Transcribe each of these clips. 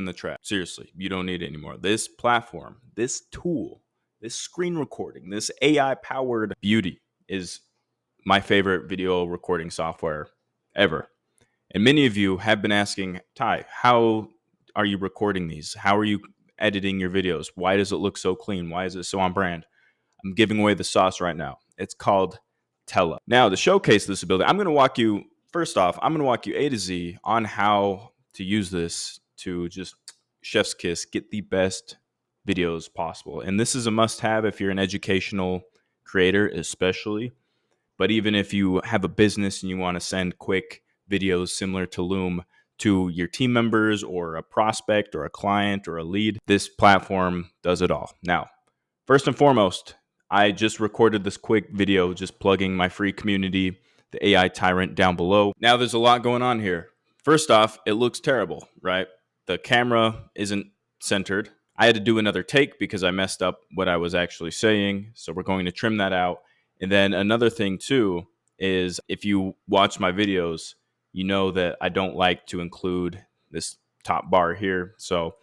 in the trash. Seriously, you don't need it anymore. This platform, this tool, this screen recording, this AI powered beauty is my favorite video recording software ever. And many of you have been asking, Ty, how are you recording these? How are you editing your videos? Why does it look so clean? Why is it so on brand? I'm giving away the sauce right now. It's called Tella. Now, to showcase this ability, I'm going to walk you, first off, I'm going to walk you A to Z on how to use this to just chef's kiss, get the best videos possible. And this is a must-have if you're an educational creator, especially. But even if you have a business and you want to send quick videos similar to Loom to your team members or a prospect or a client or a lead, this platform does it all. Now, first and foremost, I just recorded this quick video just plugging my free community, the AI Tyrin, down below. Now there's a lot going on here. First off, it looks terrible, right? The camera isn't centered. I had to do another take because I messed up what I was actually saying. So we're going to trim that out. And then another thing too is if you watch my videos, you know that I don't like to include this top bar here. So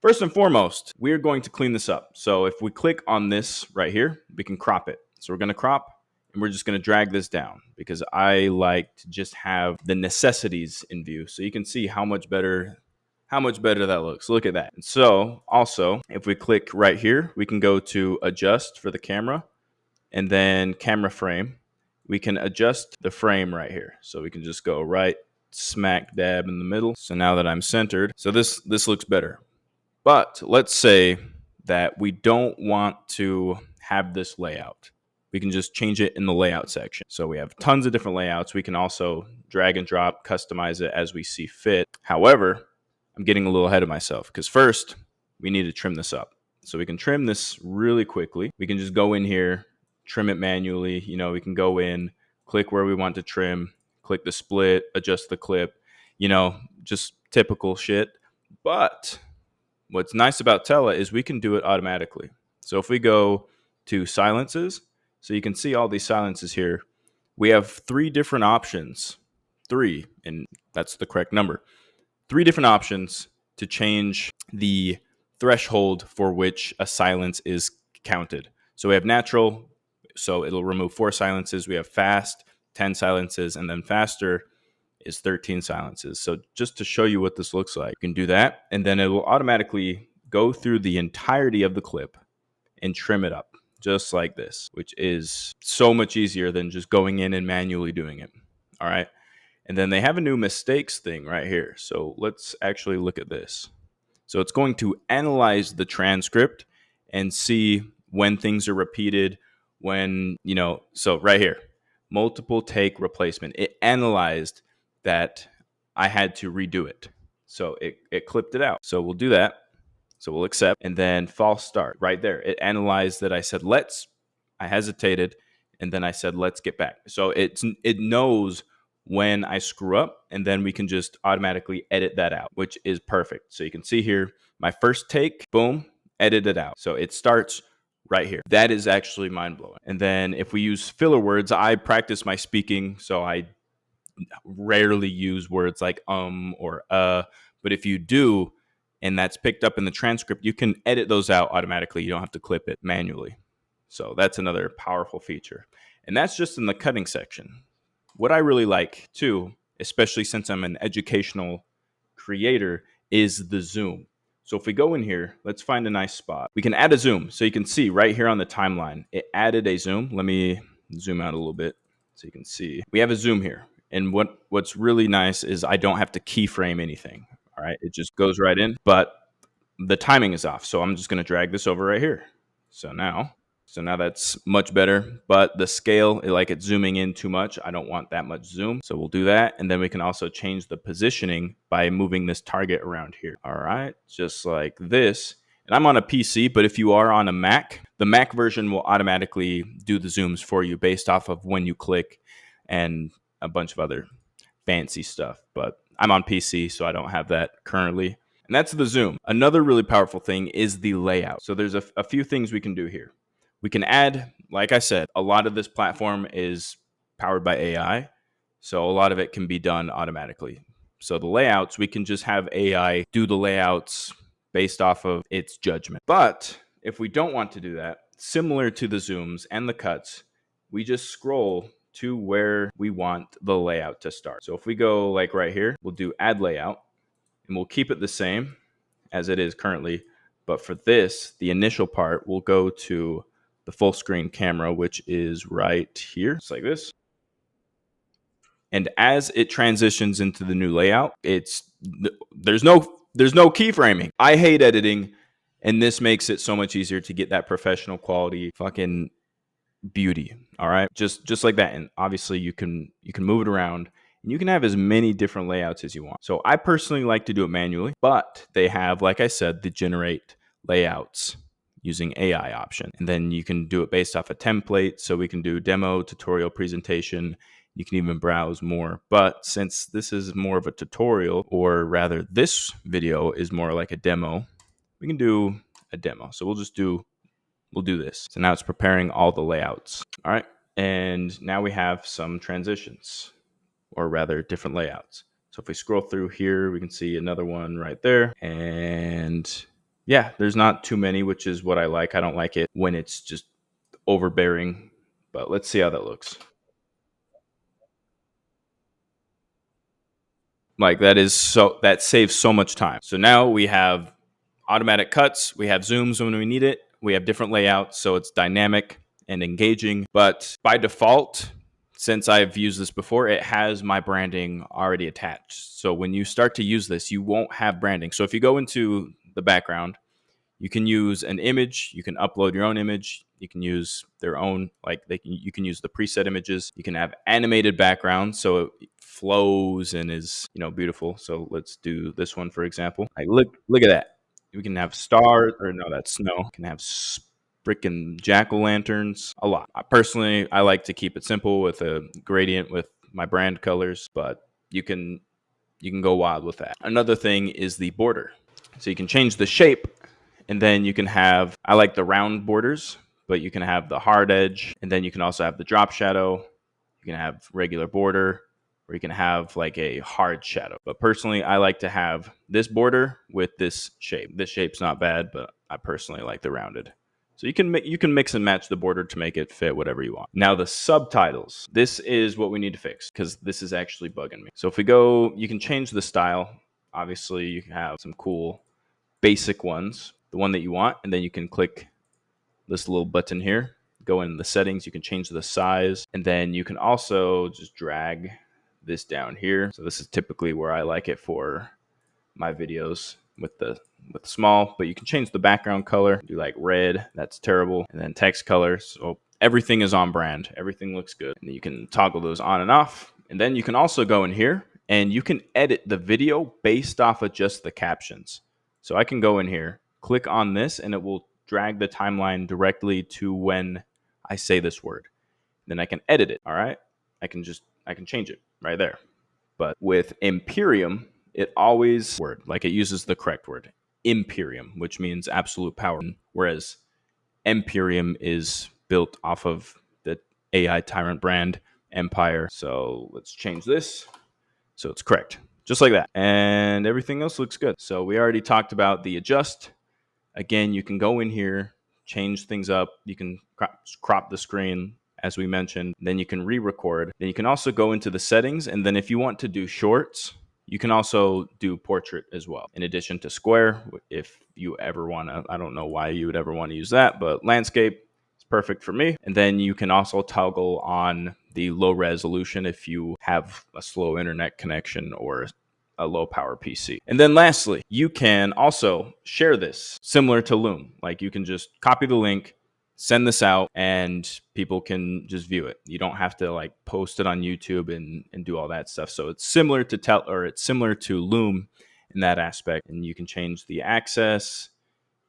first and foremost, we're going to clean this up. So if we click on this right here, we can crop it. So we're going to crop and we're just going to drag this down because I like to just have the necessities in view. So you can see how much better that looks. Look at that. And so also, if we click right here, we can go to adjust for the camera and then camera frame. We can adjust the frame right here. So we can just go right smack dab in the middle. So now that I'm centered, so this looks better. But let's say that we don't want to have this layout. We can just change it in the layout section. So we have tons of different layouts. We can also drag and drop, customize it as we see fit. However, I'm getting a little ahead of myself because first we need to trim this up. So we can trim this really quickly. We can just go in here, trim it manually. You know, we can go in, click where we want to trim, click the split, adjust the clip, you know, just typical shit. But what's nice about Tella is we can do it automatically. So if we go to silences, so you can see all these silences here, we have 3 different options. 3, and that's the correct number. 3 different options to change the threshold for which a silence is counted. So we have natural, so it'll remove 4 silences. We have fast, 10 silences, and then faster is 13 silences. So just to show you what this looks like, you can do that, and then it will automatically go through the entirety of the clip and trim it up just like this, which is so much easier than just going in and manually doing it. All right. And then they have a new mistakes thing right here. So let's actually look at this. So it's going to analyze the transcript and see when things are repeated, when, you know, so right here, multiple take replacement. It analyzed that I had to redo it. So it clipped it out. So we'll do that. So we'll accept, and then false start right there. It analyzed that I said, I hesitated, and then I said, let's get back. So it knows when I screw up, and then we can just automatically edit that out, which is perfect. So you can see here, my first take, boom, edit it out. So it starts right here. That is actually mind blowing. And then if we use filler words, I practice my speaking, so I rarely use words like or but if you do, and that's picked up in the transcript, you can edit those out automatically. You don't have to clip it manually. So that's another powerful feature. And that's just in the cutting section. What I really like too, especially since I'm an educational creator, is the zoom. So if we go in here, let's find a nice spot. We can add a zoom. So you can see right here on the timeline, it added a zoom. Let me zoom out a little bit so you can see. We have a zoom here. And what's really nice is I don't have to keyframe anything. All right, it just goes right in, but the timing is off. So I'm just going to drag this over right here. So now that's much better, but the scale, like it's zooming in too much. I don't want that much zoom. So we'll do that. And then we can also change the positioning by moving this target around here. All right, just like this. And I'm on a PC, but if you are on a Mac, the Mac version will automatically do the zooms for you based off of when you click and a bunch of other fancy stuff. But I'm on PC, so I don't have that currently. And that's the zoom. Another really powerful thing is the layout. So there's a few things we can do here. We can add, like I said, a lot of this platform is powered by AI. So a lot of it can be done automatically. So the layouts, we can just have AI do the layouts based off of its judgment. But if we don't want to do that, similar to the zooms and the cuts, we just scroll to where we want the layout to start. So if we go like right here, we'll do add layout and we'll keep it the same as it is currently. But for this, the initial part will go to the full screen camera, which is right here. It's like this. And as it transitions into the new layout, there's no keyframing. I hate editing, and this makes it so much easier to get that professional quality fucking beauty. All right, just like that. And obviously you can move it around and you can have as many different layouts as you want. So I personally like to do it manually, but they have, like I said, the generate layouts using AI option. And then you can do it based off a template. So we can do demo, tutorial, presentation. You can even browse more. But since this is more of a tutorial, or rather this video is more like a demo, we can do a demo. So we'll do this. So now it's preparing all the layouts. All right. And now we have some transitions, or rather different layouts. So if we scroll through here, we can see another one right there. And yeah, there's not too many, which is what I like. I don't like it when it's just overbearing, but let's see how that looks. Like that saves so much time. So now we have automatic cuts, we have zooms when we need it, we have different layouts, so it's dynamic and engaging. But by default, since I've used this before, it has my branding already attached. So when you start to use this, you won't have branding. So if you go into the background, you can use an image, you can upload your own image, you can use their own, you can use the preset images, you can have animated background so it flows and is, beautiful. So let's do this one, for example. Like, look at that. We can have stars, or no, that's snow. We can have freaking jack-o'-lanterns, a lot. I like to keep it simple with a gradient with my brand colors, but you can go wild with that. Another thing is the border. So you can change the shape, and then you can have, I like the round borders, but you can have the hard edge, and then you can also have the drop shadow. You can have regular border, or you can have like a hard shadow. But personally, I like to have this border with this shape. This shape's not bad, but I personally like the rounded. So you can mix and match the border to make it fit whatever you want. Now the subtitles. This is what we need to fix because this is actually bugging me. So if we go, you can change the style. Obviously, you can have some cool basic ones, the one that you want, and then you can click this little button here, go in the settings, you can change the size, and then you can also just drag this down here. So this is typically where I like it for my videos with the small, but you can change the background color, do like red, that's terrible, and then text color. So everything is on brand, everything looks good. And you can toggle those on and off. And then you can also go in here and you can edit the video based off of just the captions. So I can go in here, click on this, and it will drag the timeline directly to when I say this word. Then I can edit it, all right? I can change it right there. But with Imperium, it always it uses the correct word, Imperium, which means absolute power. Whereas Imperium is built off of the AI Tyrin brand, Empire. So let's change this so it's correct, just like that. And everything else looks good. So we already talked about the adjust. Again, you can go in here, change things up. You can crop the screen, as we mentioned. Then you can re-record. Then you can also go into the settings. And then if you want to do shorts, you can also do portrait as well. In addition to square, if you ever want to, I don't know why you would ever want to use that, but landscape is perfect for me. And then you can also toggle on the low resolution if you have a slow internet connection or a low power PC. And then lastly, you can also share this similar to Loom. Like you can just copy the link, send this out, and people can just view it. You don't have to like post it on YouTube and do all that stuff. So it's similar to Tella, or it's similar to Loom in that aspect. And you can change the access,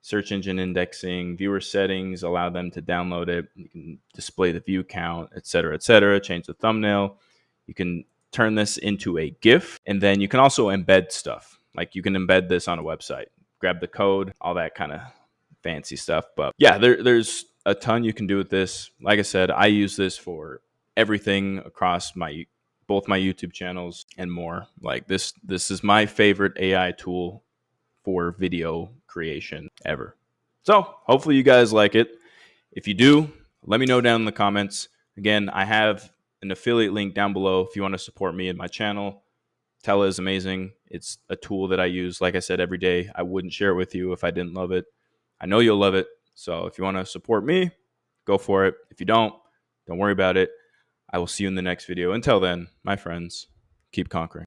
search engine indexing, viewer settings, allow them to download it. You can display the view count, etc., change the thumbnail. You can turn this into a GIF, and then you can also embed stuff. Like you can embed this on a website, grab the code, all that kind of fancy stuff. But yeah, there's a ton you can do with this. Like I said, I use this for everything across my both my YouTube channels and more. Like this is my favorite AI tool for video creation ever. So hopefully you guys like it. If you do, let me know down in the comments. Again, I have an affiliate link down below if you want to support me and my channel. Tella is amazing. It's a tool that I use, like I said, every day. I wouldn't share it with you if I didn't love it. I know you'll love it. So if you want to support me, go for it. If you don't worry about it. I will see you in the next video. Until then, my friends, keep conquering.